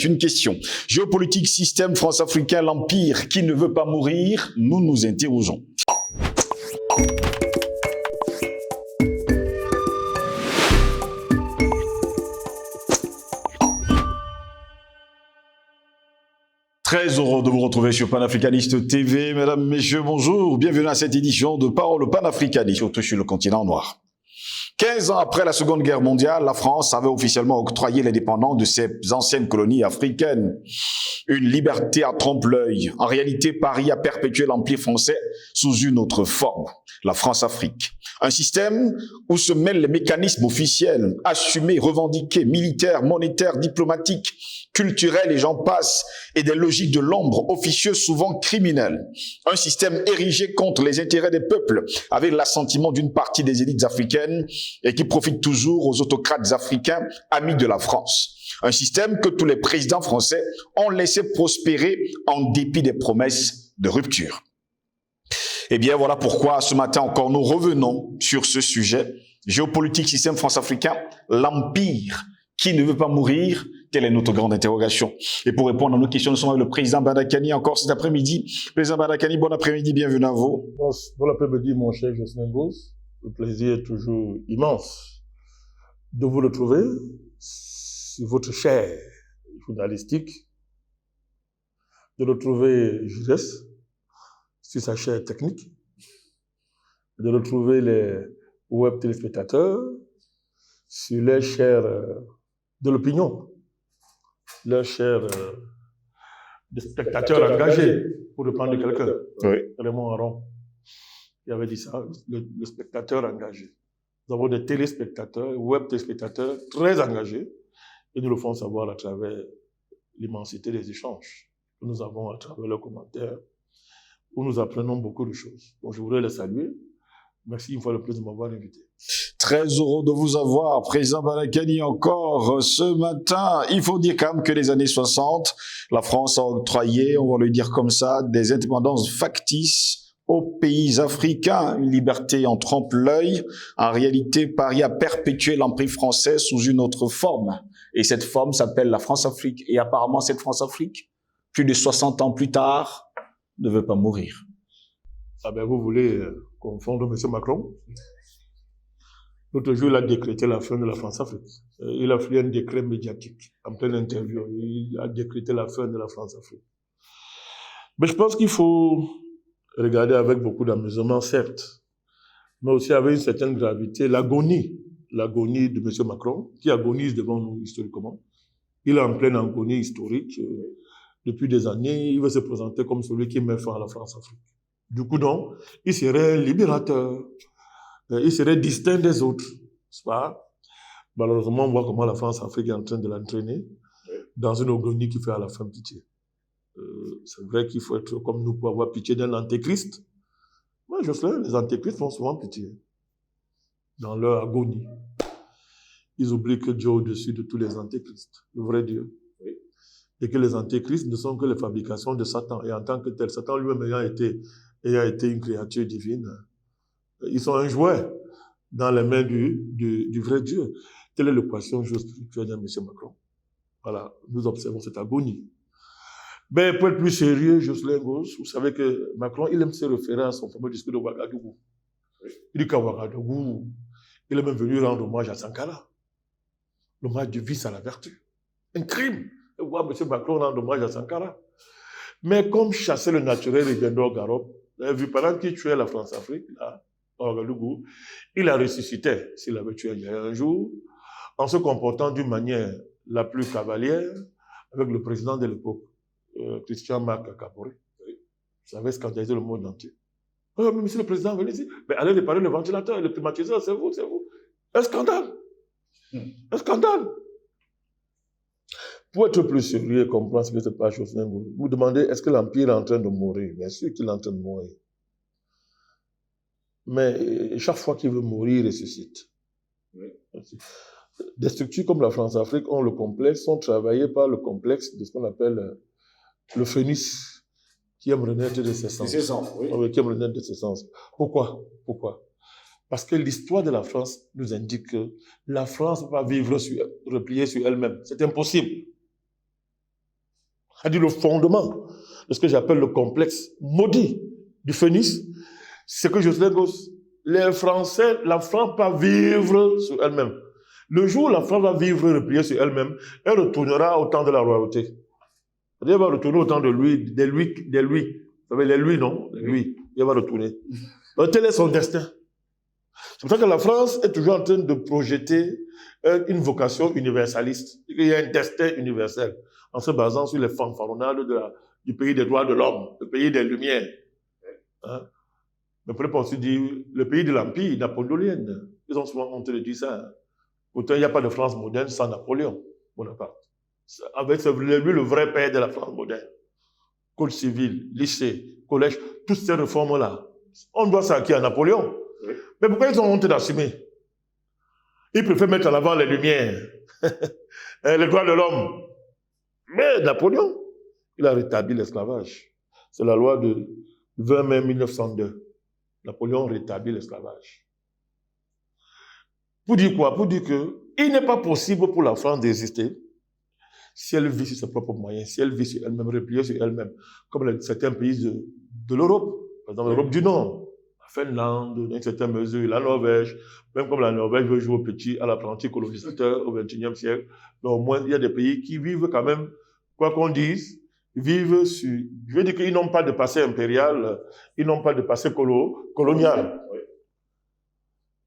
Une question. Géopolitique, système France-africain, l'empire qui ne veut pas mourir, nous nous interrogeons. Très heureux de vous retrouver sur Panafricaniste TV. Mesdames, Messieurs, bonjour. Bienvenue à cette édition de Parole panafricaniste, surtout sur le continent noir. 15 ans après la Seconde Guerre mondiale, la France avait officiellement octroyé l'indépendance de ses anciennes colonies africaines. Une liberté à trompe-l'œil. En réalité, Paris a perpétué l'Empire français sous une autre forme, la France-Afrique. Un système où se mêlent les mécanismes officiels, assumés, revendiqués, militaires, monétaires, diplomatiques, culturels et j'en passe, et des logiques de l'ombre officieuses souvent criminelles. Un système érigé contre les intérêts des peuples, avec l'assentiment d'une partie des élites africaines et qui profite toujours aux autocrates africains, amis de la France. Un système que tous les présidents français ont laissé prospérer en dépit des promesses de rupture. Eh bien, voilà pourquoi ce matin encore nous revenons sur ce sujet. Géopolitique, système France-africain, l'empire qui ne veut pas mourir, telle est notre grande interrogation. Et pour répondre à nos questions, nous sommes avec le président Badakani encore cet après-midi. Président Badakani, bon après-midi, bienvenue à vous. Bon après-midi, mon cher Jocelyn Gauss. Le plaisir est toujours immense de vous retrouver sur votre chaire journalistique, de retrouver Jurès sur sa chaire technique, de retrouver les web téléspectateurs sur les chaires de l'opinion, leurs chaires de spectateurs engagés, pour reprendre quelqu'un, Raymond Aron, qui avait dit ça, le spectateur engagé. Nous avons des téléspectateurs, web téléspectateurs très engagés, et nous le font savoir à travers l'immensité des échanges que nous avons à travers leurs commentaires, où nous apprenons beaucoup de choses. Donc je voudrais les saluer. Merci une fois de plus de m'avoir invité. Très heureux de vous avoir, président Badakani, encore ce matin. Il faut dire quand même que les années 60, la France a octroyé, on va le dire comme ça, des indépendances factices aux pays africains. Une liberté en trompe-l'œil. En réalité, Paris a perpétué l'empire français sous une autre forme. Et cette forme s'appelle la France-Afrique. Et apparemment, cette France-Afrique, plus de 60 ans plus tard, ne veut pas mourir. Ah ben, vous voulez confondre M. Macron? L'autre jour, il a décrété la fin de la France-Afrique. Il a fait un décret médiatique, en pleine interview. Il a décrété la fin de la France-Afrique. Mais je pense qu'il faut regarder avec beaucoup d'amusement, certes, mais aussi avec une certaine gravité, l'agonie de M. Macron, qui agonise devant nous historiquement. Il est en pleine agonie historique. Depuis des années, il veut se présenter comme celui qui met fin à la France-Afrique. Du coup, donc, il serait libérateur. Il serait distinct des autres. C'est pas? Malheureusement, on voit comment la France-Afrique est en train de l'entraîner dans une agonie qui fait à la fin pitié. C'est vrai qu'il faut être comme nous pour avoir pitié d'un antéchrist. Moi, je sais, les antéchrists font souvent pitié dans leur agonie. Ils oublient que Dieu est au-dessus de tous les antéchrists, le vrai Dieu. Et que les antéchrists ne sont que les fabrications de Satan. Et en tant que tel, Satan lui-même ayant été une créature divine, ils sont un jouet dans les mains du vrai Dieu. Telle est l'équation spirituelle de M. Macron. Voilà, nous observons cette agonie. Mais pour être plus sérieux, Jocelyn Gauss, vous savez que Macron, il aime se référer à son fameux discours de Ouagadougou. Il dit qu'à Ouagadougou, il est même venu rendre hommage à Sankara. L'hommage du vice à la vertu. Un crime. Et voir M. Macron rendre hommage à Sankara. Mais comme chasser le naturel et Gendor Garop, vous avez vu, pendant qu'il tuait la France-Afrique, là, à Ouagadougou, il a ressuscité, s'il avait tué il y a un jour, en se comportant d'une manière la plus cavalière avec le président de l'époque, Christian Marc Kaboré. Ça avait scandalisé le monde entier. Oh, mais monsieur le président, venez ici. Mais allez réparer le ventilateur, le climatiseur, c'est vous, c'est vous. Un scandale. Un scandale. Pour être plus sérieux et comprendre ce que se passe, vous vous demandez, est-ce que l'Empire est en train de mourir? Bien sûr qu'il est en train de mourir. Mais chaque fois qu'il veut mourir, il ressuscite. Des structures comme la France-Afrique ont le complexe, sont travaillées par le complexe de ce qu'on appelle le phénix, qui aime renaître de ses sens. Qui aime renaître de ses sens. Pourquoi? Parce que l'histoire de la France nous indique que la France va vivre repliée sur elle-même. C'est impossible. C'est-à-dire le fondement de ce que j'appelle le complexe maudit du phénix, c'est que Jocelyn Gosse, les Français, la France va vivre sur elle-même. Le jour où la France va vivre repliée sur elle-même, elle retournera au temps de la royauté. Elle va retourner au temps de Louis, des Louis. Vous savez, les Louis, non? Les Louis. Elle va retourner. Donc, tel est son destin. C'est pour ça que la France est toujours en train de projeter une vocation universaliste. Il y a un destin universel en se basant sur les fanfaronnades du pays des droits de l'homme, le pays des Lumières. Hein? Mais on peut pas aussi dire le pays de l'Empire napoléonien. Ils ont souvent honte de dire ça. Pourtant, il n'y a pas de France moderne sans Napoléon Bonaparte. Avec lui, le vrai père de la France moderne. Code civil, lycée, collège, toutes ces réformes-là. On doit ça à qui? À Napoléon. Oui. Mais pourquoi ils ont honte d'assumer? Ils préfèrent mettre en avant les Lumières, les droits de l'homme. Mais Napoléon, il a rétabli l'esclavage. C'est la loi de 20 mai 1902. Napoléon rétablit l'esclavage. Pour dire quoi? Pour dire qu'il n'est pas possible pour la France d'exister si elle vit sur ses propres moyens, si elle vit sur elle-même, repliée sur elle-même, comme certains pays de l'Europe, par exemple l'Europe du Nord, la Finlande, dans une certaine mesure, la Norvège, même comme la Norvège veut jouer au petit, à l'apprenti colonisateur au XXIe siècle, mais au moins il y a des pays qui vivent quand même, quoi qu'on dise, vivent sur... Je veux dire qu'ils n'ont pas de passé impérial, ils n'ont pas de passé colonial.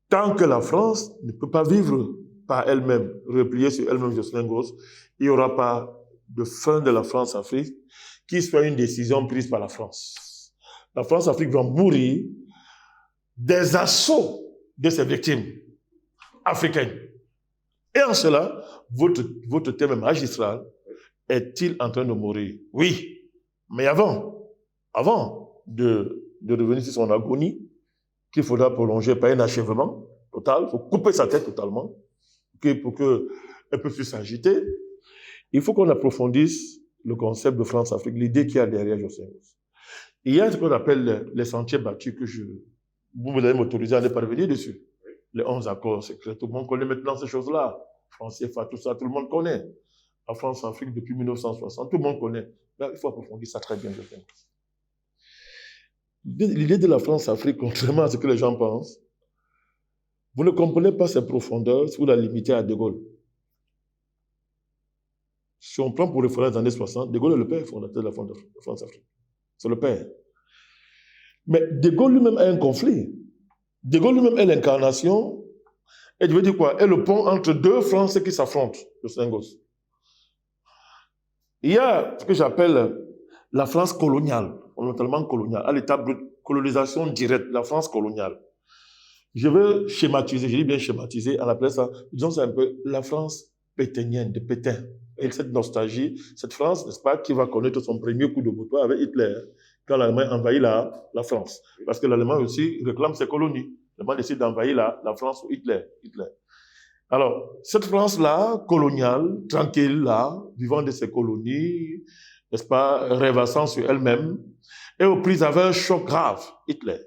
Tant que la France ne peut pas vivre par elle-même, repliée sur elle-même, Jocelyn Gosse, il n'y aura pas de fin de la France-Afrique qui soit une décision prise par la France. La France-Afrique va mourir des assauts de ses victimes africaines. Et en cela, votre thème magistral est-il en train de mourir? Oui, mais avant de revenir sur son agonie, qu'il faudra prolonger par un achèvement total, il faut couper sa tête totalement, pour qu'elle puisse s'agiter. Il faut qu'on approfondisse le concept de France-Afrique, l'idée qu'il y a derrière Jocelyn Gosse. Il y a ce qu'on appelle les sentiers battus que vous allez m'autoriser à ne pas revenir dessus. Les 11 accords secrets, tout le monde connaît maintenant ces choses-là. France CFA, tout ça, tout le monde connaît. La France-Afrique depuis 1960, tout le monde connaît. Là, il faut approfondir ça très bien, Jocelyn Gosse. L'idée de la France-Afrique, contrairement à ce que les gens pensent, vous ne comprenez pas ses profondeurs si vous la limitez à De Gaulle. Si on prend pour référence les années 60, De Gaulle est le père fondateur de la France-Afrique. C'est le père. Mais De Gaulle lui-même a un conflit. De Gaulle lui-même est l'incarnation, et je veux dire quoi? Est le pont entre deux France qui s'affrontent, Jocelyn Gosse. Il y a ce que j'appelle la France coloniale, fondamentalement coloniale, à l'étape de colonisation directe, la France coloniale. Je veux schématiser, je dis bien schématiser, on appelle ça, disons c'est un peu la France pétainienne, de Pétain. Et cette nostalgie, cette France, n'est-ce pas, qui va connaître son premier coup de boutoir avec Hitler, quand l'Allemagne envahit la France. Parce que l'Allemagne aussi réclame ses colonies. L'Allemagne décide d'envahir la France ou Hitler. Alors, cette France-là, coloniale, tranquille, là, vivant de ses colonies, n'est-ce pas, rêvassant sur elle-même, est aux prises avec un choc grave, Hitler.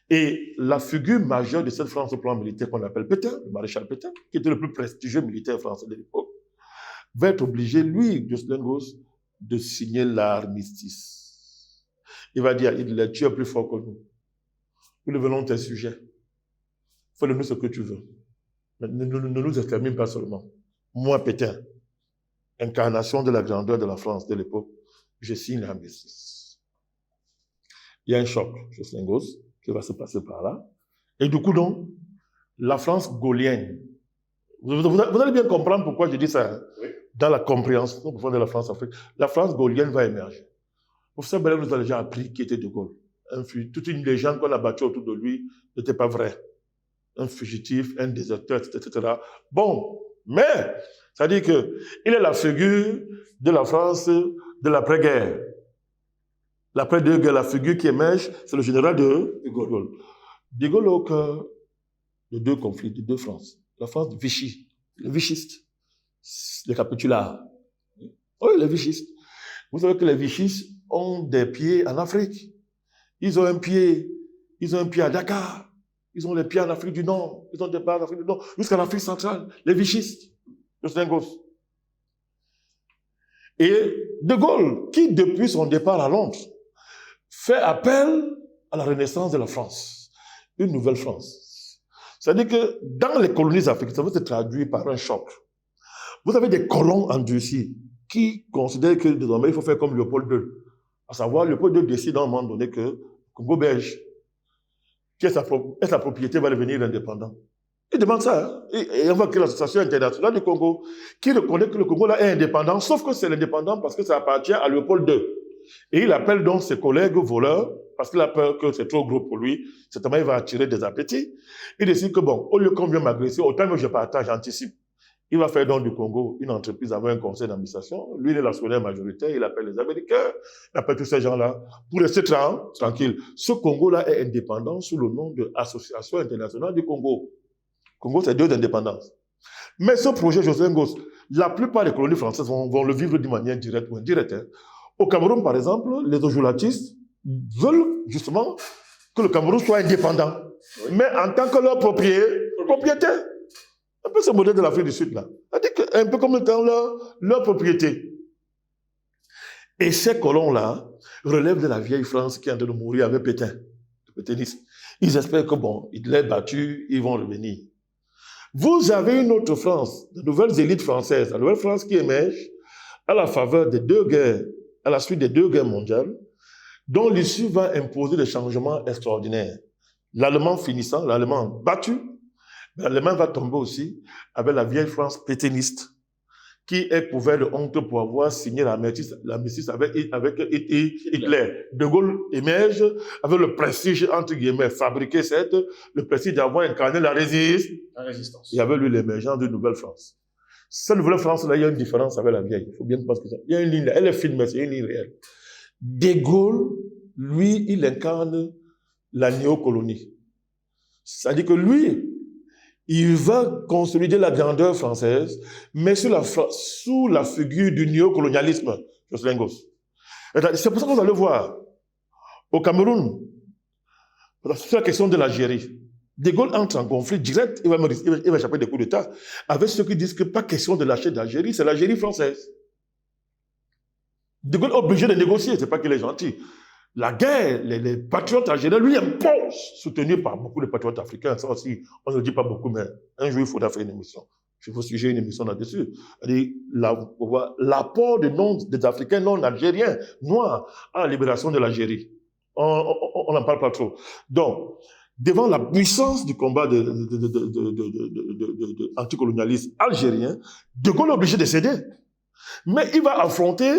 Et la figure majeure de cette France au plan militaire qu'on appelle Pétain, le maréchal Pétain, qui était le plus prestigieux militaire français de l'époque, va être obligé, lui, Jocelyn Gosse, de signer l'armistice. Il va dire à Hitler, tu es plus fort que nous. Nous devenons tes sujets. Fais de nous ce que tu veux. Mais ne nous extermine pas seulement. Moi, Pétain, incarnation de la grandeur de la France de l'époque, je signe l'armistice. Il y a un choc, Jocelyn Gosse, qui va se passer par là. Et du coup, donc, la France gaullienne, vous allez bien comprendre pourquoi je dis ça, hein? Oui. Dans la compréhension profonde de la France-Afrique, la France gaullienne va émerger. Professeur Bellet nous a déjà appris qui était De Gaulle. Toute une légende qu'on a bâtie autour de lui n'était pas vraie. Un fugitif, un déserteur, etc. Bon, mais, ça dit que il est la figure de la France de l'après-guerre. L'après-guerre, la figure qui émerge, c'est le général de Gaulle. De Gaulle est au cœur de deux conflits, de deux France. La France de Vichy, les vichistes, les capitulards. Oui, les vichistes. Vous savez que les vichistes ont des pieds en Afrique. Ils ont un pied à Dakar. Ils ont les pieds en Afrique du Nord. Ils ont des pieds en Afrique du Nord, jusqu'à l'Afrique centrale. Les vichistes, Jocelyn Gosse. Et De Gaulle, qui depuis son départ à Londres, fait appel à la renaissance de la France, une nouvelle France. C'est-à-dire que dans les colonies africaines, ça va se traduire par un choc. Vous avez des colons endurcis qui considèrent que désormais il faut faire comme Léopold II. À savoir, Léopold II décide à un moment donné que Congo belge, qui est sa propriété, va devenir indépendant. Il demande ça, hein? Et on va créer l'association internationale du Congo, qui reconnaît que le Congo là est indépendant, sauf que c'est l'indépendant parce que ça appartient à Léopold II. Et il appelle donc ses collègues voleurs, parce qu'il a peur que c'est trop gros pour lui, certainement il va attirer des appétits. Il décide que bon, au lieu qu'on vienne m'agresser, autant que je partage, j'anticipe. Il va faire donc du Congo une entreprise avec un conseil d'administration. Lui, il est l'actionnaire majoritaire, il appelle les Américains, il appelle tous ces gens-là pour rester tranquille. Ce Congo-là est indépendant sous le nom de Association internationale du Congo. Congo, c'est 2 indépendances. Mais ce projet Jocelyn Gosse, la plupart des colonies françaises vont le vivre d'une manière directe ou indirecte. Hein. Au Cameroun, par exemple, les ojulatistes veulent justement que le Cameroun soit indépendant, mais en tant que leur propriété. Un peu ce modèle de l'Afrique du Sud, là. C'est-à-dire un peu comme étant leur propriété. Et ces colons-là relèvent de la vieille France qui est en train de mourir avec Pétain, le pétainisme. Ils espèrent que, bon, Hitler est battu, ils vont revenir. Vous avez une autre France, de nouvelles élites françaises, la nouvelle France qui émerge à la faveur des 2 guerres, à la suite des 2 guerres mondiales, dont l'issue va imposer des changements extraordinaires. L'Allemand finissant, l'Allemand battu, l'Allemagne va tomber aussi avec la vieille France pétainiste, qui est couverte de honte pour avoir signé l'armistice avec Hitler. De Gaulle émerge avec le prestige, entre guillemets, fabriqué, le prestige d'avoir incarné la résistance. Il y avait lui l'émergence de Nouvelle France. Cette Nouvelle France-là, il y a une différence avec la vieille. Il faut bien penser que ça. Il y a une ligne là, elle est filmée, c'est une ligne réelle. De Gaulle, lui, il incarne la néocolonie. C'est-à-dire que lui, il va consolider la grandeur française, mais sous la figure du néocolonialisme, Jocelyn Gosse. C'est pour ça que vous allez voir, au Cameroun, sur la question de l'Algérie, De Gaulle entre en conflit direct, il va échapper des coups d'État, avec ceux qui disent que pas question de lâcher d'Algérie, c'est l'Algérie française. De Gaulle est obligé de négocier, c'est pas qu'il est gentil. La guerre, les patriotes algériens lui imposent, soutenus par beaucoup de patriotes africains. Ça aussi, on ne le dit pas beaucoup, mais un jour, il faudra faire une émission. Je vous suggère une émission là-dessus. L'apport des Africains non algériens, noirs, à la libération de l'Algérie. On n'en parle pas trop. Donc, devant la puissance du combat anticolonialiste algérien, De Gaulle est obligé de céder. Mais il va affronter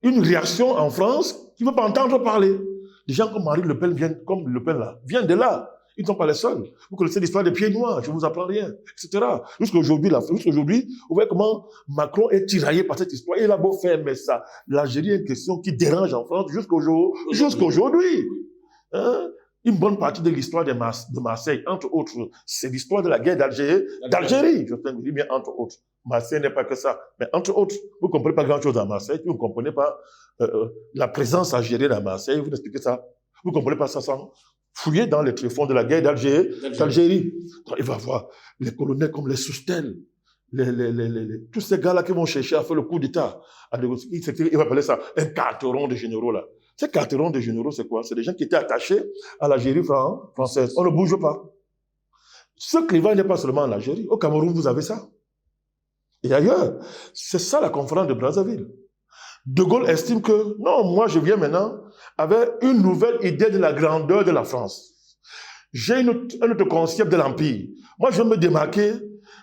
une réaction en France qui ne veut pas entendre parler. Des gens comme Marine Le Pen viennent de là. Ils ne sont pas les seuls. Vous connaissez l'histoire des pieds noirs, je ne vous apprends rien, etc. Jusqu'aujourd'hui, vous voyez comment Macron est tiraillé par cette histoire. Il a beau faire, mais ça, l'Algérie est une question qui dérange en France jusqu'aujourd'hui. Hein? Une bonne partie de l'histoire de Marseille, entre autres, c'est l'histoire de la guerre d'Algérie. Je dis bien entre autres. Marseille n'est pas que ça. Mais entre autres, vous ne comprenez pas grand-chose à Marseille, vous ne comprenez pas la présence algérienne à Marseille, vous expliquez ça. Vous ne comprenez pas ça sans fouiller dans les tréfonds de la guerre d'Algérie. Il va voir les colonels comme les Soustelles, tous ces gars-là qui vont chercher à faire le coup d'État. Il va appeler ça un carteron de généraux là. Ces carterons de généraux, c'est quoi? C'est des gens qui étaient attachés à l'Algérie française. On ne bouge pas. Ce clivage n'est pas seulement en Algérie. Au Cameroun, vous avez ça. Et ailleurs, c'est ça la conférence de Brazzaville. De Gaulle estime que, non, moi je viens maintenant avec une nouvelle idée de la grandeur de la France. J'ai un autre concept de l'empire. Moi je veux me démarquer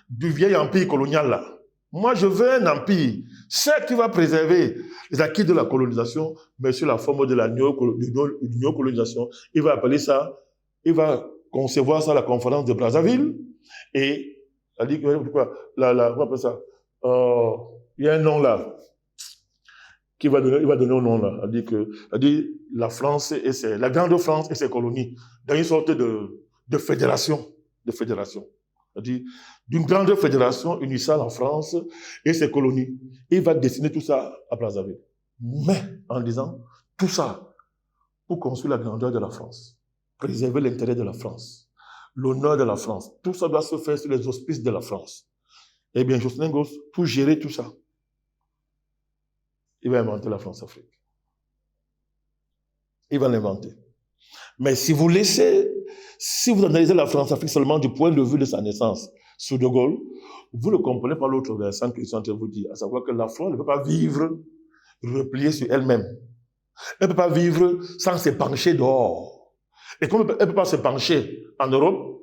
du vieil empire colonial là. Moi je veux un empire, certes qui va préserver les acquis de la colonisation, mais sur la forme de la néocolonisation. Il va appeler ça, il va concevoir ça la conférence de Brazzaville, et elle dit quoi, on appelle ça, il y a un nom là, il va donner un nom là, elle dit la France et la grande France et ses colonies, dans une sorte de fédération. C'est-à-dire d'une grande fédération unissant la France et ses colonies. Il va dessiner tout ça à Brazzaville. Mais en disant tout ça pour construire la grandeur de la France, préserver l'intérêt de la France, l'honneur de la France, tout ça doit se faire sur les auspices de la France. Eh bien, Jocelyn Gosse, pour gérer tout ça, il va inventer la France-Afrique. Il va l'inventer. Mais si vous analysez la France-Afrique seulement du point de vue de sa naissance, sous De Gaulle, vous ne comprenez pas l'autre versant que je suis en train de vous dire, à savoir que la France ne peut pas vivre repliée sur elle-même. Elle ne peut pas vivre sans se pencher dehors. Et comme elle ne peut pas se pencher en Europe,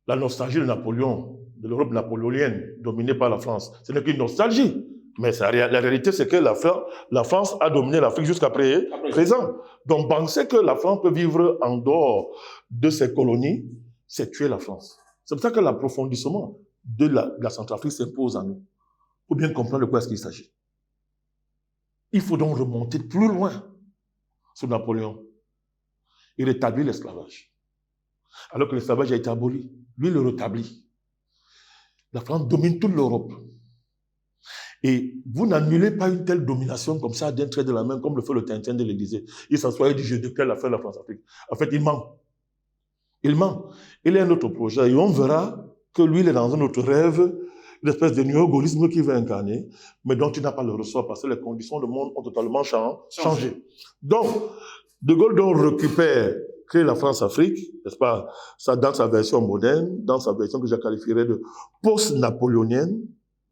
la nostalgie de Napoléon, de l'Europe napoléonienne, dominée par la France, ce n'est qu'une nostalgie. Mais la réalité, c'est que la France a dominé l'Afrique jusqu'à présent. Donc, penser que la France peut vivre en dehors de ses colonies, c'est tuer la France. C'est pour ça que l'approfondissement de la Centrafrique s'impose à nous. Pour bien comprendre de quoi est-ce qu'il s'agit. Il faut donc remonter plus loin sous Napoléon et rétablir l'esclavage. Alors que l'esclavage a été aboli, lui le rétablit. La France domine toute l'Europe. Et vous n'annulez pas une telle domination comme ça d'un trait de la main, comme le fait le Tintin de l'Élysée. Il s'assoit et dit, je déclare la fin de la France-Afrique. En fait, il ment. Il ment. Il a un autre projet et on verra que lui, il est dans un autre rêve, une espèce de néo-gaullisme qu'il veut incarner, mais dont il n'a pas le ressort parce que les conditions du monde ont totalement changé. Donc, De Gaulle donc récupère, crée la France-Afrique, n'est-ce pas, ça dans sa version moderne, dans sa version que je qualifierais de post-napoléonienne,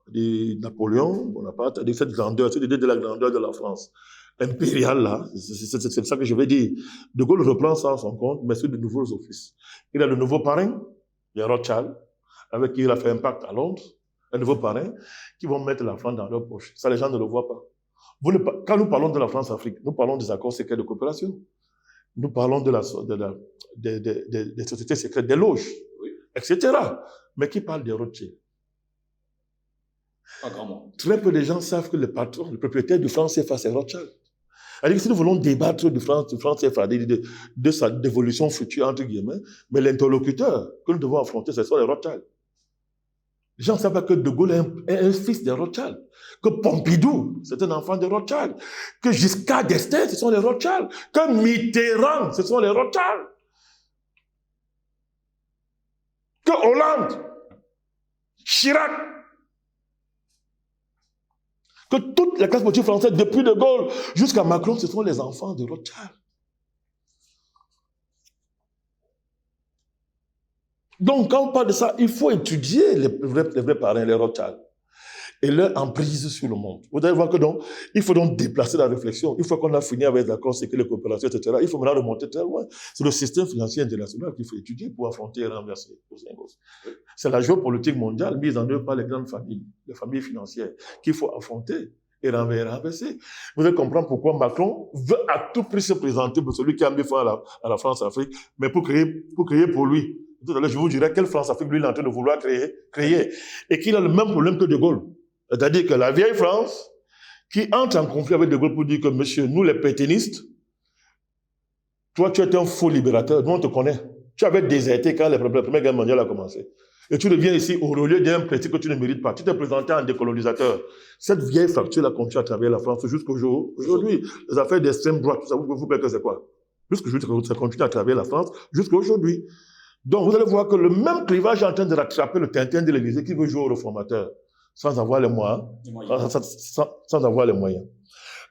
de Napoléon Bonaparte, de cette grandeur, c'est l'idée de la grandeur de la France impériale là, c'est ça que je vais dire. De Gaulle reprend ça à son compte, mais sur de nouveaux offices. Il a le nouveau parrain, les Rothschild, avec qui il a fait un pacte à Londres, un nouveau parrain, qui vont mettre la France dans leur poche. Ça, les gens ne le voient pas. Quand nous parlons de la France-Afrique, nous parlons des accords secrets de coopération. Nous parlons des sociétés secrètes, des loges, etc. Mais qui parle des Rothschild? Très peu de gens savent que le patron, le propriétaire du franc CFA, c'est Rothschild. C'est-à-dire que si nous voulons débattre du franc CFA, de sa dévolution future, entre guillemets, mais l'interlocuteur que nous devons affronter, ce sont les Rothschild. Les gens ne savent pas que De Gaulle est un fils de Rothschild, que Pompidou, c'est un enfant de Rothschild, que Giscard d'Estaing, ce sont les Rothschild, que Mitterrand, ce sont les Rothschild, que Hollande, Chirac, que toute la classe politique française, depuis De Gaulle jusqu'à Macron, ce sont les enfants de Rothschild. Donc, quand on parle de ça, il faut étudier les vrais parrains, les Rothschild, et leur emprise sur le monde. Vous allez voir que donc, il faut donc déplacer la réflexion. Une fois qu'on a fini avec l'accord, c'est que les coopérations, etc., il faut maintenant remonter très loin. C'est le système financier international qu'il faut étudier pour affronter et renverser. C'est la géopolitique mondiale mise en œuvre par les grandes familles, les familles financières, qu'il faut affronter et renverser. Vous allez comprendre pourquoi Macron veut à tout prix se présenter pour celui qui a mis fin à la France-Afrique, mais pour créer pour lui. Tout à l'heure, je vous dirai quelle France-Afrique lui il est en train de vouloir créer. Et qu'il a le même problème que De Gaulle. C'est-à-dire que la vieille France, qui entre en conflit avec De Gaulle pour dire que, monsieur, nous les pétainistes, toi tu étais un faux libérateur, nous on te connaît. Tu avais déserté quand la Première Guerre mondiale a commencé. Et tu reviens ici au relieu d'un prestige que tu ne mérites pas. Tu t'es présenté en décolonisateur. Cette vieille fracture-là continue à travailler la France jusqu'aujourd'hui. Les affaires d'extrême droite, tout ça, vous pouvez que c'est quoi? Jusqu'aujourd'hui, ça continue à travailler la France jusqu'aujourd'hui. Donc, vous allez voir que le même clivage est en train de rattraper le Tintin de l'Élysée qui veut jouer au réformateur sans avoir les moyens. Sans avoir les moyens.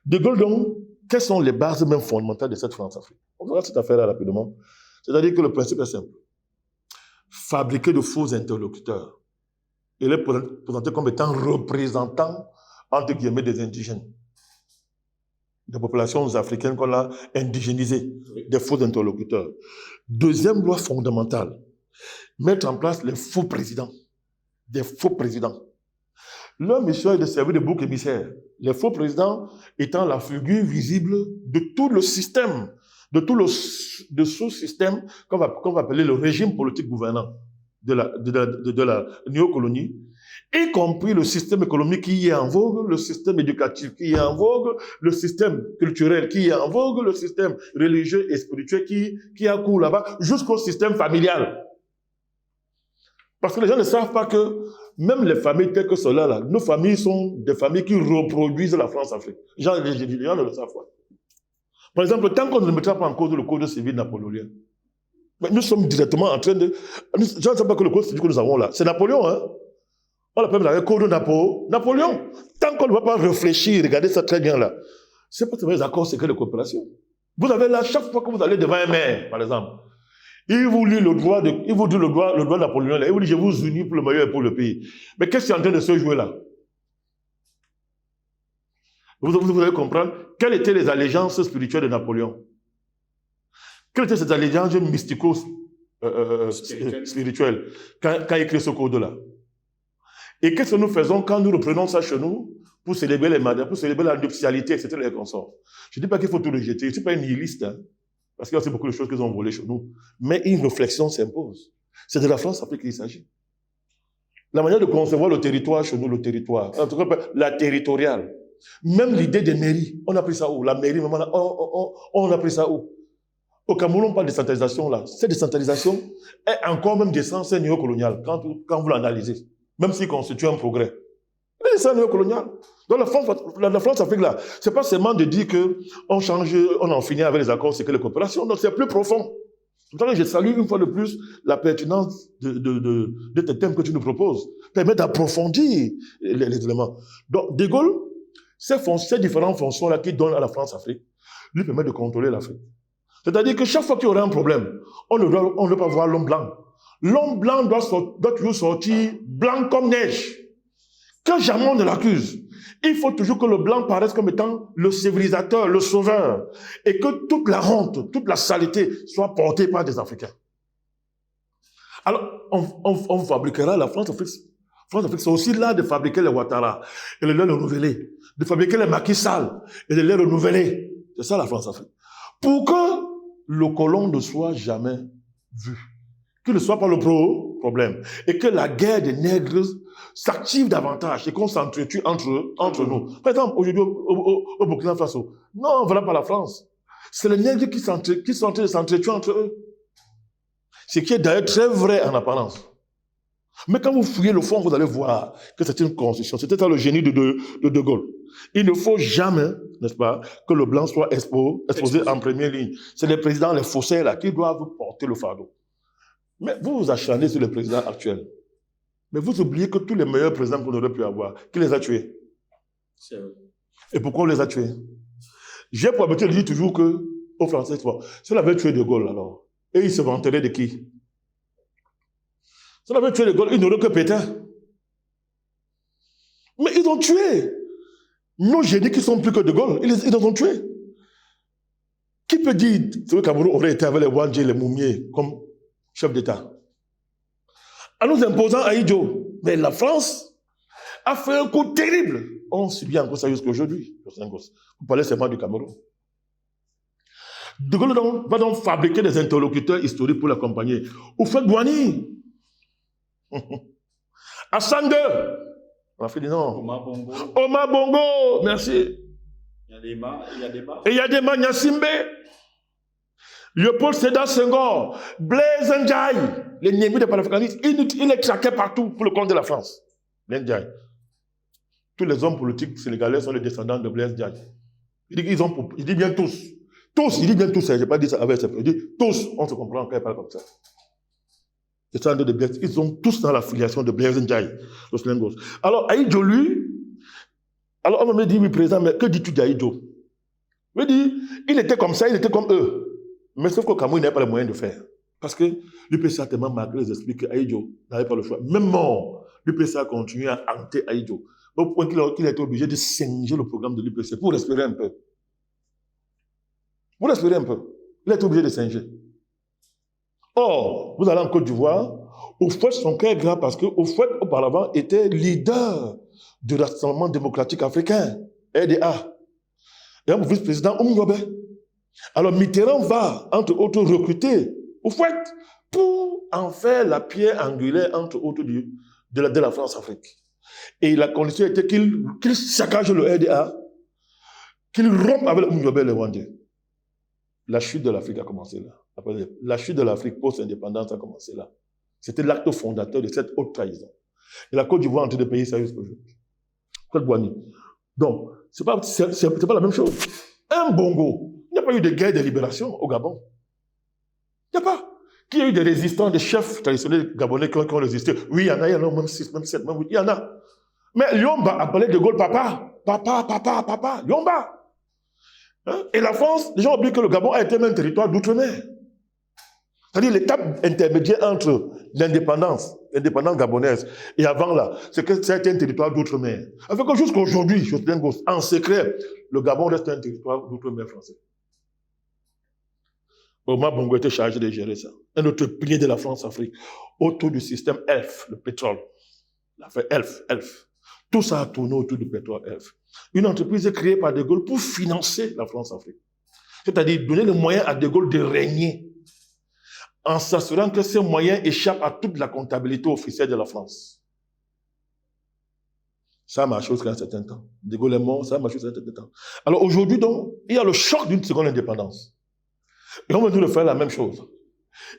De Gaulle, donc, quelles sont les bases même fondamentales de cette France-Afrique? On verra cette affaire-là rapidement. C'est-à-dire que le principe est simple. Fabriquer de faux interlocuteurs et les présenter comme étant représentants, entre guillemets, des indigènes. Des populations africaines qu'on a indigénisées, des faux interlocuteurs. Deuxième loi fondamentale, mettre en place les faux présidents. Des faux présidents. Leur mission est de servir de bouc émissaire. Les faux présidents étant la figure visible de tout le système, de sous-système qu'on va appeler le régime politique gouvernant de la néocolonie, y compris le système économique qui est en vogue, le système éducatif qui est en vogue, le système culturel qui est en vogue, le système religieux et spirituel qui a cours là-bas, jusqu'au système familial. Parce que les gens ne savent pas que même les familles telles que cela-là, nos familles sont des familles qui reproduisent la France-Afrique. Les gens ne le savent pas. Par exemple, tant qu'on ne mettra pas en cause le code civil napoléonien, nous sommes directement en train de... Je ne sais pas que le code civil que nous avons là, c'est Napoléon, hein? On l'appelle avec Code Napoléon. Tant qu'on ne va pas réfléchir, regardez ça très bien là. C'est pas les accords secrets de coopération. Vous avez là, chaque fois que vous allez devant un maire, par exemple, il vous lit le droit de Napoléon là. Il vous dit, je vous unis pour le meilleur et pour le pays. Mais qu'est-ce qui est en train de se jouer là? Vous allez comprendre quelles étaient les allégeances spirituelles de Napoléon. Quelles étaient ces allégeances mystico-spirituelles quand il écrit ce code-là? Et qu'est-ce que nous faisons quand nous reprenons ça chez nous pour célébrer les mariages, pour célébrer la nuptialité, etc. les consorts? Je ne dis pas qu'il faut tout rejeter, je ne suis pas un nihiliste, hein, parce qu'il y a aussi beaucoup de choses qu'ils ont volées chez nous. Mais une réflexion s'impose. C'est de la France-Afrique qu'il s'agit. La manière de concevoir le territoire chez nous, le territoire, en tout cas la territoriale. Même l'idée des mairies, on a pris ça où? La mairie, on a pris ça où? Au Cameroun, on parle de décentralisation là. Cette décentralisation est encore même d'essence néocoloniale quand vous l'analysez. Même s'il constitue un progrès. Mais c'est néocolonial. Donc la France-Afrique là, c'est pas seulement de dire qu'on change, on en finit avec les accords, c'est que les coopérations. Donc c'est plus profond. Tout à l'heure, je salue une fois de plus la pertinence de tes thèmes que tu nous proposes. Permet d'approfondir les éléments. Donc, De Gaulle, ces différentes fonctions-là qu'il donne à la France-Afrique, lui permettent de contrôler l'Afrique. C'est-à-dire que chaque fois qu'il y aura un problème, on ne doit pas voir l'homme blanc. L'homme blanc doit toujours sortir blanc comme neige. Que jamais on ne l'accuse. Il faut toujours que le blanc paraisse comme étant le civilisateur, le sauveur, et que toute la honte, toute la saleté soit portée par des Africains. Alors, on fabriquera la France-Afrique. France-Afrique, c'est aussi là de fabriquer les Ouattara et de les renouveler, de fabriquer les Macky Sall et de les renouveler. C'est ça la France-Afrique. Pour que le colon ne soit jamais vu, qu'il ne soit pas le problème, et que la guerre des nègres s'active davantage et qu'on s'entretue entre nous. Par exemple, aujourd'hui au Burkina Faso, non, voilà pas la France. C'est les nègres qui sont en train de s'entretuer entre eux. Ce qui est d'ailleurs très vrai en apparence. Mais quand vous fouillez le fond, vous allez voir que c'est une constitution. C'était ça le génie de Gaulle. Il ne faut jamais, n'est-ce pas, que le blanc soit exposé en première ligne. C'est les présidents, les faussaires là, qui doivent porter le fardeau. Mais vous vous acharnez sur les présidents actuels. Mais vous oubliez que tous les meilleurs présidents qu'on aurait pu avoir, qui les a tués? C'est vrai. Et pourquoi on les a tués? J'ai pour habitude de dire toujours que, aux Français, si on avait tué De Gaulle alors, et ils se vanteraient de qui? Si on avait tué De Gaulle, ils n'auraient que Pétain. Mais ils ont tué nos génies qui sont plus que De Gaulle. Ils les ont tués. Qui peut dire que le Cameroun aurait été avec les Wandji et les Moumiers comme chef d'État? En nous imposant Ahidjo. Mais la France a fait un coup terrible. On subit encore ça jusqu'à aujourd'hui. Vous parlez seulement du Cameroun. De Gaulle va donc fabriquer des interlocuteurs historiques pour l'accompagner. Houphouët-Boigny. Hassan II. On a fait des noms. Omar Bongo. Merci. Il y a des mains. Et il y a des mains, Nyassimbe. Léopold Sédar Senghor, Blaise Ndiaye, les Niémis des panafricanistes, ils les traquaient partout pour le compte de la France. Blaise Ndiaye. Tous les hommes politiques sénégalais sont les descendants de Blaise Ndiaye. Il dit bien tous. Tous, il dit bien tous, je n'ai pas dit ça avec ça. Il dit tous, on se comprend quand il parle comme ça. Descendants de Blaise, ils sont tous dans la filiation de Blaise Ndiaye, le Slengos. Alors, Ahidjo, lui, alors on me dit, oui, président, mais que dis-tu d'Ahidjo? Il dit, il était comme ça, il était comme eux. Mais sauf qu'au Cameroun, il n'avait pas les moyens de faire. Parce que l'UPC a tellement marqué les esprits qu'Ahidjo n'avait pas le choix. Même mort, l'UPC a continué à hanter Ahidjo. Au point qu'il a été obligé de singer le programme de l'UPC pour respirer un peu. Pour respirer un peu. Il a été obligé de singer. Or, vous allez en Côte d'Ivoire, Houphouët, son cœur est grand parce que Houphouët, auparavant, était leader du Rassemblement démocratique africain, RDA. Et un vice-président Oumyobé. Alors Mitterrand va, entre autres, recruter Houphouët pour en faire la pierre angulaire, entre autres, de la France-Afrique. Et la condition était qu'il saccage le RDA, qu'il rompe avec Oumyobé les Rwandais. La chute de l'Afrique a commencé là. La chute de l'Afrique post-indépendance a commencé là. C'était l'acte fondateur de cette haute trahison. Et la Côte d'Ivoire entre deux pays sérieux aujourd'hui. Côte-Boigny. Donc, c'est pas la même chose. Un Bongo. Il n'y a pas eu de guerre de libération au Gabon. Il n'y a pas. Qui a eu des résistants, des chefs traditionnels gabonais qui ont résisté? Oui, il y en a, même 6, même 7, même 8, il y en a. Mais Liomba appelait De Gaulle papa. Papa, Liomba. Hein? Et la France, les gens oublient que le Gabon a été même territoire d'outre-mer. C'est-à-dire l'étape intermédiaire entre l'indépendance gabonaise et avant là, c'est que ça a été un territoire d'outre-mer. Avec que jusqu'à aujourd'hui, en secret, le Gabon reste un territoire d'outre-mer français. Omar Bongo était chargé de gérer ça. Un autre pilier de la France-Afrique, autour du système ELF, le pétrole. Il a fait ELF. Tout ça a tourné autour du pétrole ELF. Une entreprise créée par De Gaulle pour financer la France-Afrique. C'est-à-dire donner les moyens à De Gaulle de régner, en s'assurant que ces moyens échappent à toute la comptabilité officielle de la France. Ça a marché jusqu'à un certain temps. De Gaulle est mort, ça a marché jusqu'à un certain temps. Alors aujourd'hui, donc, il y a le choc d'une seconde indépendance. Et on veut nous faire la même chose.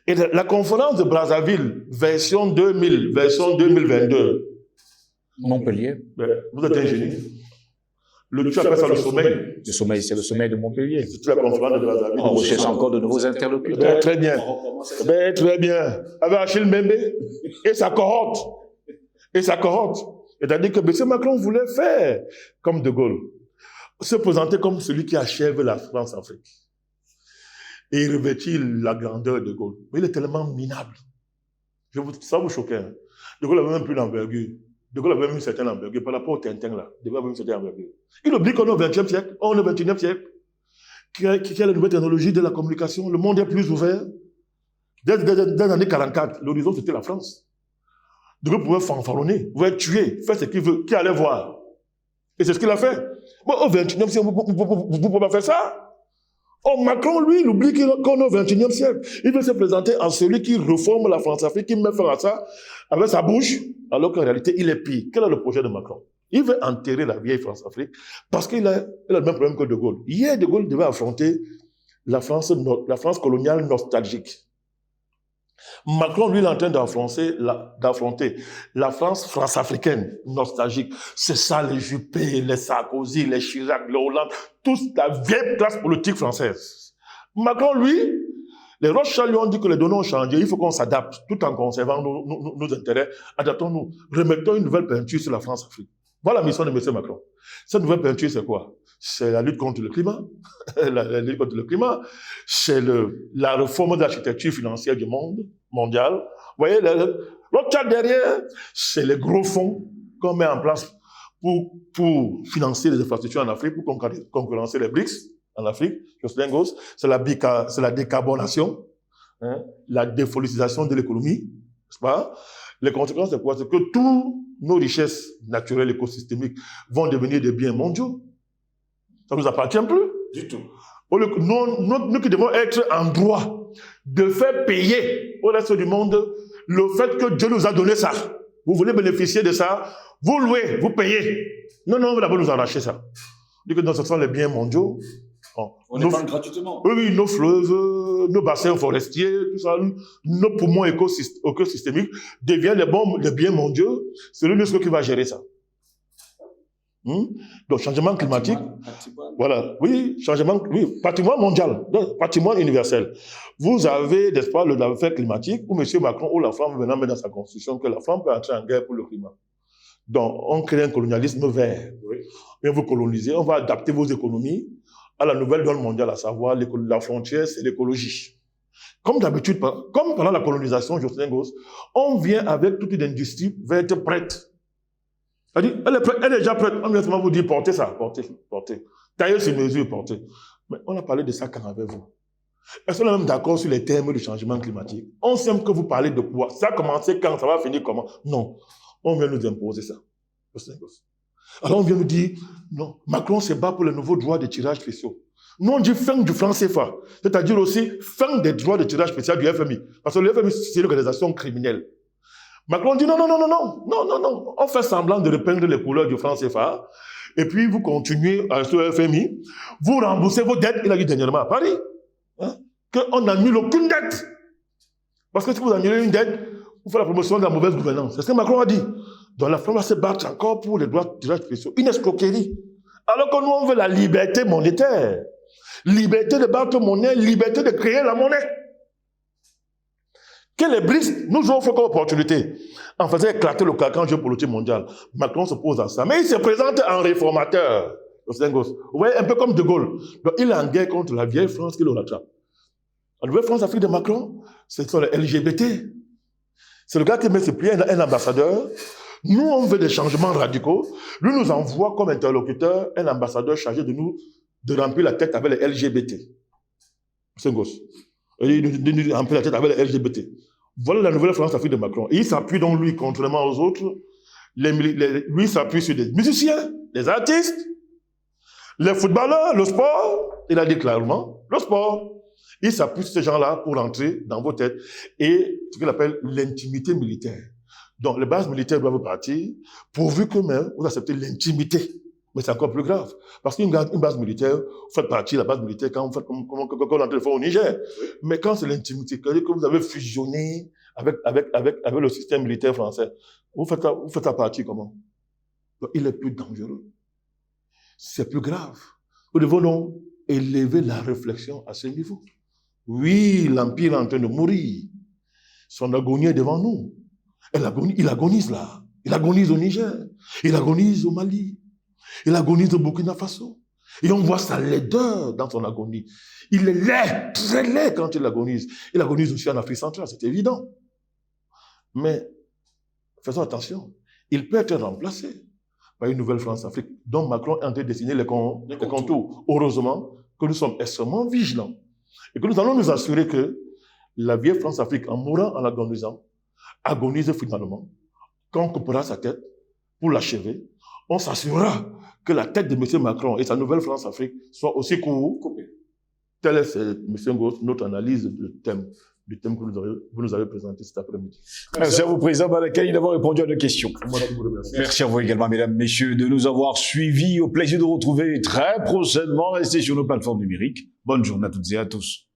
Et la conférence de Brazzaville, version 2000, version 2022. Montpellier. Vous êtes ingénieur. Tu appelles ça le sommeil. Le sommeil, c'est le sommeil de Montpellier. C'est la conférence de Brazzaville. On recherche encore de nouveaux interlocuteurs. Très bien. Très bien. Avec Achille Mbembe et sa cohorte. C'est-à-dire que M. Macron voulait faire comme De Gaulle. Se présenter comme celui qui achève la France-Afrique. Et il revêtit la grandeur de Gaulle. Mais il est tellement minable. Ça vous choque. Hein? De Gaulle avait même plus d'envergure. De Gaulle avait même une certaine envergure par rapport au Tintin là. De Gaulle avait une certaine envergure. Il oublie qu'on est au XXe siècle, on est au XXIe siècle. Qui a la nouvelle technologie de la communication. Le monde est plus ouvert. Dès les années 44, l'horizon c'était la France. De Gaulle pouvait fanfaronner, pouvait tuer, faire ce qu'il veut, qui allait voir. Et c'est ce qu'il a fait. Bon, au XXIe siècle, vous ne pouvez pas faire ça. Oh, Macron, lui, il oublie qu'on est au XXIe siècle. Il veut se présenter en celui qui reforme la France-Afrique, qui met fin à ça avec sa bouche, alors qu'en réalité, il est pire. Quel est le projet de Macron? Il veut enterrer la vieille France-Afrique parce qu'il a le même problème que De Gaulle. Hier, De Gaulle devait affronter la France coloniale nostalgique. Macron, lui, il est en train d'affronter la France africaine nostalgique. C'est ça, les Juppé, les Sarkozy, les Chirac, les Hollande, toute la vieille classe politique française. Macron, lui, les Rothschild lui ont dit que les données ont changé, il faut qu'on s'adapte, tout en conservant nos intérêts. Adaptons-nous, remettons une nouvelle peinture sur la France-Afrique. Voilà la mission de M. Macron. Cette nouvelle peinture, c'est quoi? C'est la lutte contre le climat. La lutte contre le climat, c'est la réforme de l'architecture financière du monde mondial. Vous voyez, l'autre chat derrière, c'est les gros fonds qu'on met en place pour financer les infrastructures en Afrique, pour concurrencer les BRICS en Afrique. C'est la décarbonation, hein, la défossilisation de l'économie, n'est-ce pas? Les conséquences, c'est quoi? C'est que toutes nos richesses naturelles écosystémiques vont devenir des biens mondiaux. Ça ne nous appartient plus. Du tout. Nous qui devons être en droit de faire payer au reste du monde le fait que Dieu nous a donné ça. Vous voulez bénéficier de ça, vous louez, vous payez. Non, on va d'abord nous arracher ça. Dit que dans ce sont les biens mondiaux. On les prend gratuitement. Oui, nos fleuves, nos bassins forestiers, tout ça, nos poumons écosystémiques deviennent les biens mondiaux. C'est l'UNESCO qui va gérer ça. Donc, changement climatique. Voilà. Oui, patrimoine mondial. Donc, patrimoine universel. Vous avez, n'est-ce pas, l'affaire climatique où M. Macron ou la France maintenant met dans sa constitution que la France peut entrer en guerre pour le climat. Donc, on crée un colonialisme vert. Oui. Et vous colonisez, on va adapter vos économies à la nouvelle donne mondiale, à savoir la frontière, c'est l'écologie. Comme d'habitude, comme pendant la colonisation, Jocelyn Gosse, on vient avec toute une industrie verte prête. Elle est déjà prête. On vient seulement vous dire, portez ça, portez. Taillez sur mesure, portez. Mais on a parlé de ça quand avec vous. Est-ce qu'on est même d'accord sur les termes du changement climatique? On sait que vous parlez de quoi? Ça a commencé quand? Ça va finir comment? Non. On vient nous imposer ça. Alors on vient nous dire, non, Macron se bat pour les nouveaux droits de tirage spéciaux. Nous on dit fin du franc CFA. C'est-à-dire aussi fin des droits de tirage spécial du FMI. Parce que le FMI, c'est une organisation criminelle. Macron dit non. On fait semblant de repeindre les couleurs du franc CFA. Et puis vous continuez à ce FMI. Vous remboursez vos dettes. Il a dit dernièrement à Paris. Qu'on n'annule aucune dette. Parce que si vous annulez une dette, vous faites la promotion de la mauvaise gouvernance. C'est ce que Macron a dit. Donc la France va se battre encore pour les droits de tirage spéciaux. Une escroquerie. Alors que nous, on veut la liberté monétaire. Liberté de battre monnaie, liberté de créer la monnaie. que les BRICS nous offrent comme opportunité en faisant éclater le carcan géopolitique mondial. Macron se pose à ça. Mais il se présente en réformateur. Vous voyez, un peu comme De Gaulle. Donc, il est en guerre contre la vieille France qui le rattrape. La nouvelle France-Afrique de Macron, ce sont les LGBT. C'est le gars qui met ses pieds, un ambassadeur. Nous, on veut des changements radicaux. Lui nous envoie comme interlocuteur un ambassadeur chargé de remplir la tête avec les LGBT. C'est un gosse. Il nous remplit la tête avec les LGBT. Voilà la nouvelle France-Afrique de Macron. Et il s'appuie donc, lui, contrairement aux autres, lui s'appuie sur des musiciens, des artistes, les footballeurs, le sport. Il a dit clairement, le sport. Il s'appuie sur ces gens-là pour entrer dans vos têtes. Et ce qu'il appelle l'intimité militaire. Donc, les bases militaires doivent partir, pourvu que même vous acceptez l'intimité. Mais c'est encore plus grave. Parce qu'une base militaire, vous faites partie de la base militaire quand vous faites comme on est en train de faire au Niger. Mais quand c'est l'intimité, c'est-à-dire que vous avez fusionné avec le système militaire français, vous faites ça partie comment? Donc, il est plus dangereux. C'est plus grave. Nous devons donc élever la réflexion à ce niveau. Oui, l'Empire est en train de mourir. Son agonie est devant nous. Il agonise là. Il agonise au Niger. Il agonise au Mali. Il agonise au Burkina Faso. Et on voit sa laideur dans son agonie. Il est laid, très laid quand il agonise. Il agonise aussi en Afrique centrale, c'est évident. Mais faisons attention. Il peut être remplacé par une nouvelle France-Afrique dont Macron est en train de dessiner les contours. Heureusement que nous sommes extrêmement vigilants. Et que nous allons nous assurer que la vieille France-Afrique, en mourant en agonisant, agonise finalement. Quand on coupera sa tête pour l'achever, on s'assurera que la tête de M. Macron et sa nouvelle France-Afrique soient aussi coupées. Telle est, M. Ngoz, notre analyse du thème que vous nous avez présenté cet après-midi. Merci à vous, Président Balakani, d'avoir répondu à nos questions. Merci à vous également, mesdames, messieurs, de nous avoir suivis. Au plaisir de vous retrouver très prochainement. Restez sur nos plateformes numériques. Bonne journée à toutes et à tous.